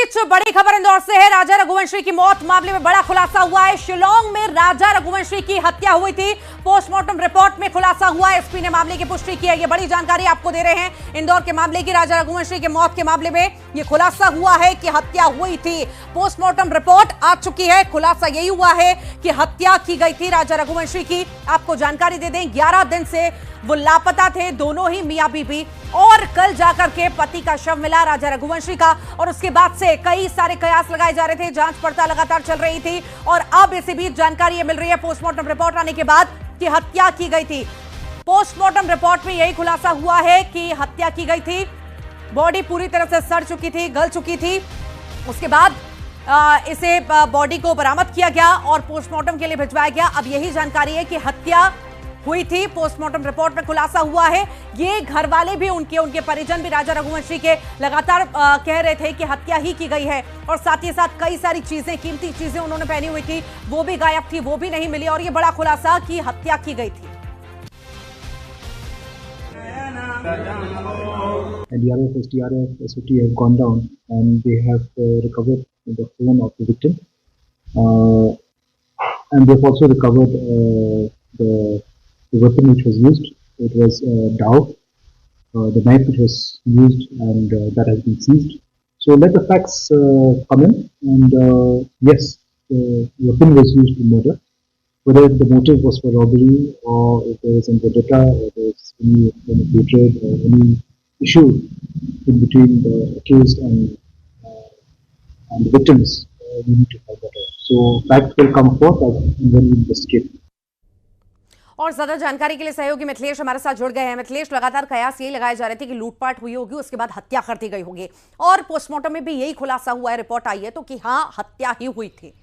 बीच बड़ी खबर इंदौर से है। राजा रघुवंशी की मौत मामले में बड़ा खुलासा हुआ है। शिलांग में राजा रघुवंशी की हत्या हुई थी। पोस्टमार्टम रिपोर्ट में खुलासा हुआ है। एसपी ने मामले की पुष्टि की है। ये बड़ी जानकारी आपको दे रहे हैं इंदौर के मामले की। राजा रघुवंशी की मौत के मामले में यह खुलासा हुआ है कि हत्या हुई थी। पोस्टमार्टम रिपोर्ट आ चुकी है। खुलासा यही हुआ है कि हत्या की गई थी राजा रघुवंशी की। आपको जानकारी दे दें, 11 दिन से वो लापता थे, दोनों ही मियां बीबी, और कल जाकर के पति का शव मिला राजा रघुवंशी का। और उसके बाद से कई सारे कयास लगाए जा रहे थे, जांच पड़ताल लगातार चल रही थी। और अब इसी बीच जानकारी मिल रही है पोस्टमार्टम रिपोर्ट आने के बाद कि हत्या की गई थी। पोस्टमार्टम रिपोर्ट में यही खुलासा हुआ है कि हत्या की गई थी। बॉडी पूरी तरह से सड़ चुकी थी, गल चुकी थी। उसके बाद इसे बॉडी को बरामद किया गया और पोस्टमार्टम के लिए भिजवाया गया। अब यही जानकारी है कि हत्या हुई थी। पोस्टमार्टम रिपोर्ट में खुलासा हुआ है। ये घर वाले भी, उनके परिजन भी राजा रघुवंशी के लगातार कह रहे थे कि हत्या ही की गई है। और साथ ही साथ कई सारी चीजें, कीमती चीजें उन्होंने पहनी हुई थी, वो भी गायब थी, वो भी नहीं मिली। और ये बड़ा खुलासा कि हत्या की गई थी। NDRF, SDRF, SOT have gone down and they have recovered the phone of the victim, and they've also recovered the weapon which was used. It was dao, the knife which was used, and that has been seized. So let the facts come in, and yes, the weapon was used to murder. Whether the motive was for robbery or if there was some vendetta or there was any kind of hatred or any issue in between the accused and the victims, we need to find that out. So facts will come forth when we investigate. और ज्यादा जानकारी के लिए सहयोगी मिथिलेश हमारे साथ जुड़ गए हैं। मिथिलेश, लगातार कयास यही लगाए जा रहे थे कि लूटपाट हुई होगी, उसके बाद हत्या कर दी गई होगी, और पोस्टमार्टम में भी यही खुलासा हुआ है, रिपोर्ट आई है तो कि हाँ, हत्या ही हुई थी।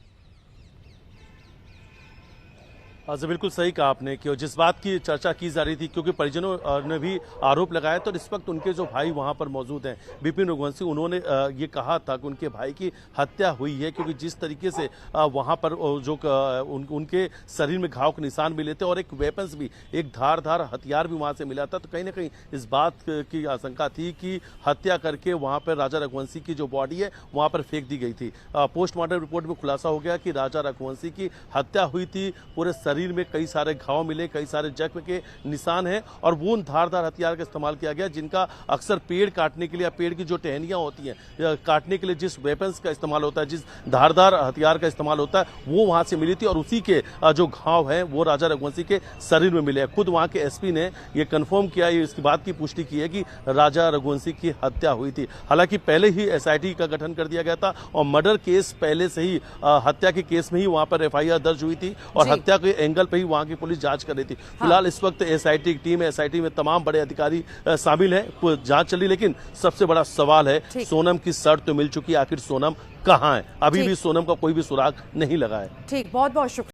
बिल्कुल सही कहा आपने कि जिस बात की चर्चा की जा रही थी, क्योंकि परिजनों ने भी आरोप लगाया, तो इस वक्त उनके जो भाई वहां पर मौजूद हैं, विपिन रघुवंशी, उन्होंने ये कहा था कि उनके भाई की हत्या हुई है, क्योंकि जिस तरीके से वहां पर जो उनके शरीर में घाव के निशान मिले थे और एक वेपन्स भी, एक धारदार हथियार भी वहां से मिला था, तो कहीं ना कहीं इस बात की आशंका थी कि हत्या करके वहां पर राजा रघुवंशी की जो बॉडी है वहां पर फेंक दी गई थी। पोस्टमार्टम रिपोर्ट में खुलासा हो गया कि राजा रघुवंशी की हत्या हुई थी। पूरे शरीर में कई सारे घाव मिले, कई सारे जख्म के निशान हैं, और वो धारदार हथियार का इस्तेमाल किया गया जिनका अक्सर पेड़ काटने के लिए, पेड़ की जो टहनियां होती हैं काटने के लिए जिस वेपन्स का इस्तेमाल होता है, जिस धारदार हथियार का इस्तेमाल होता है, वो वहां से मिली थी। और उसी के जो घाव हैं वो राजा रघुवंशी के शरीर में मिले। खुद वहां के एसपी ने ये कंफर्म किया, इसकी बात की पुष्टि की है कि राजा रघुवंशी की हत्या हुई थी। हालांकि पहले ही एसआईटी का गठन कर दिया गया था और मर्डर केस पहले से ही, हत्या के केस में ही वहां पर एफआईआर दर्ज हुई थी और हत्या के एंगल पे ही वहां की पुलिस जांच कर रही थी। फिलहाल इस वक्त एसआईटी की टीम है, एसआईटी में तमाम बड़े अधिकारी शामिल हैं, जांच चली। लेकिन सबसे बड़ा सवाल है, सोनम की शर्ट तो मिल चुकी है, आखिर सोनम कहां है? अभी भी सोनम का कोई भी सुराग नहीं लगा है। ठीक, बहुत बहुत शुक्रिया।